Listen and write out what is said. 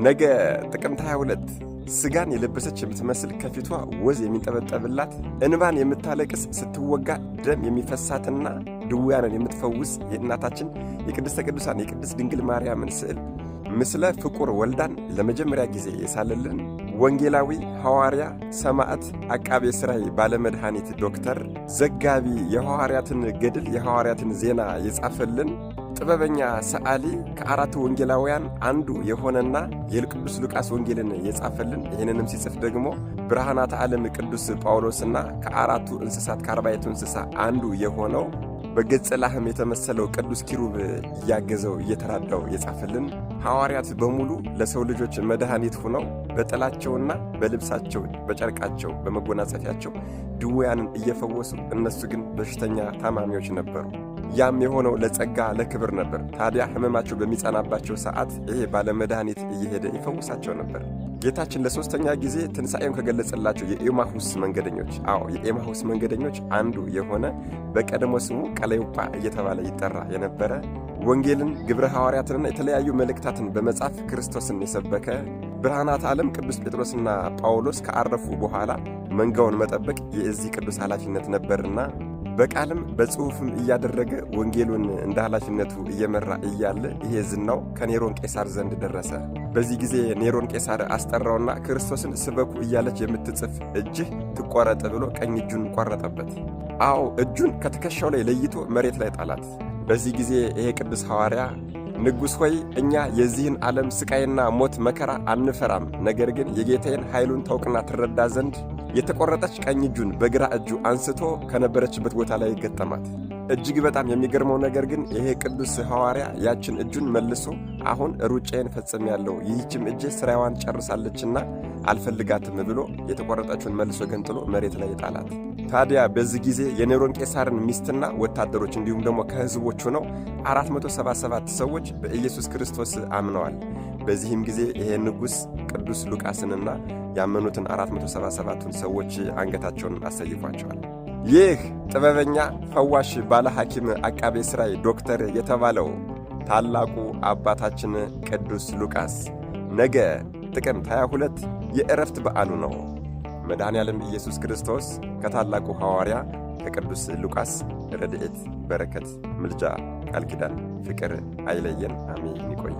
ነገ ጥቅምት 22 ስጋን የለበሰች የምትመስል ከፊቷ ወዝ የሚንጠበጠብላት እንባን የምታለቅስ ስትወጋ ደም የሚፈሳትና ድውያንን የምትፈውስ የእናታችን የቅድስተ ቅዱሳን የቅድስት ድንግል ማርያምን ስዕል ምስለ ፍቁር ወልዳን ለመጀመሪያ ጊዜ የሳለልን ወንጌላዊ ሐዋርያ ሰማዕት አቃቤ ሥራይ ባለመድኃኒት ዶክተር ዘጋቢ የሐዋርያትን ገድል የሐዋርያትን ዜና የጻፈልን ጥበበኛ ሰዓሊ ከአራቱ ወንጌላውያን አንዱ የሆነና የቅዱስ ሉቃስ ወንጌልን የጻፈልን ይህንንም ሲጽፍ ደግሞ ብርሃናተ ዓለም ቅዱስ ጳውሎስና ከአራቱ እንስሳት ከአርባዕቱ እንስሳ አንዱ የሆነው በገጸ ላህም የተመሰለው ቅዱስ ኪሩብ እያገዘው እየተራዳው የጻፈልን ሐዋርያት በሙሉ ለሰው ልጆች መድኃኒት ሆነው በጥላቸውና በልብሳቸው በጨርቃቸው በመጎናጸፊያቸው ድውያንን እየፈወሱ እነሱ ግን በሽተኛ ታማሚዎች ነበሩ። ያም የሆነው ለጸጋ ለክብር ነበር። ታዲያ ሕመማቸው በሚጸናባቸው ሰዓት ይሄ ባለመድኃኒት እየሄደ ይፈውሳቸው ነበር። ጌታችን ለሶስተኛ ጊዜ ትንሣኤውን ከገለጸላቸው የኤማሁስ መንገደኞች የኤማሁስ መንገደኞች አንዱ የሆነ በቀደሞ ስሙ ቀለዮጳ እየተባለ ይጠራ የነበረ ወንጌልን ግብረ ሐዋርያትንና የተለያዩ መልእክታትን በመጻፍ ክርስቶስን የሰበከ ብርሃናተ ዓለም ቅዱስ ጴጥሮስና ጳውሎስ ከአረፉ በኋላ መንጋውን መጠበቅ የዚህ ቅዱስ ኃላፊነት ነበርና በቃልም በጽሑፍም እያደረገ ወንጌሉን እንደ ኃላፊነቱ እየመራ እያለ ይሄ ዝናው ከኔሮን ቄሳር ዘንድ ደረሰ። በዚህ ጊዜ ኔሮን ቄሳር አስጠራውና ክርስቶስን ስበኩ እያለች የምትጽፍ እጅህ ትቆረጥ ብሎ ቀኝ እጁን ቆረጠበት። እጁን ከትከሻው ላይ ለይቶ መሬት ላይ ጣላት። በዚህ ጊዜ ይሄ ቅዱስ ሐዋርያ ንጉሥ ሆይ እኛ የዚህን ዓለም ስቃይና ሞት መከራ አንፈራም፣ ነገር ግን የጌታዬን ኃይሉን ታውቅና ትረዳ ዘንድ የተቆረጠች ቀኝ እጁን በግራ እጁ አንስቶ ከነበረችበት ቦታ ላይ ገጠማት። እጅግ በጣም የሚገርመው ነገር ግን ይሄ ቅዱስ ሐዋርያ ያችን እጁን መልሶ አሁን ሩጫዬን ፈጽሜያለሁ፣ ይህችም እጄ ሥራዋን ጨርሳለችና አልፈልጋትም ብሎ የተቆረጠችውን መልሶ ገንጥሎ መሬት ላይ ጣላት። ታዲያ በዚህ ጊዜ የኔሮን ቄሳርን ሚስትና ወታደሮች እንዲሁም ደግሞ ከሕዝቦች ሆነው 477 ሰዎች በኢየሱስ ክርስቶስ አምነዋል። በዚህም ጊዜ ይሄ ንጉሥ ቅዱስ ሉቃስንና ያመኑትን 477ቱን ሰዎች አንገታቸውን አሰይፏቸዋል። ይህ ጥበበኛ ፈዋሽ ባለ ሐኪም አቃቤ ሥራይ ዶክተር የተባለው ታላቁ አባታችን ቅዱስ ሉቃስ ነገ ጥቅምት 22 የዕረፍት በዓሉ ነው። መድኃኔዓለም ኢየሱስ ክርስቶስ ከታላቁ ሐዋርያ ከቅዱስ ሉቃስ ረድኤት፣ በረከት፣ ምልጃ፣ ቃል ኪዳን፣ ፍቅር አይለየን። አሜን። ይቆይ።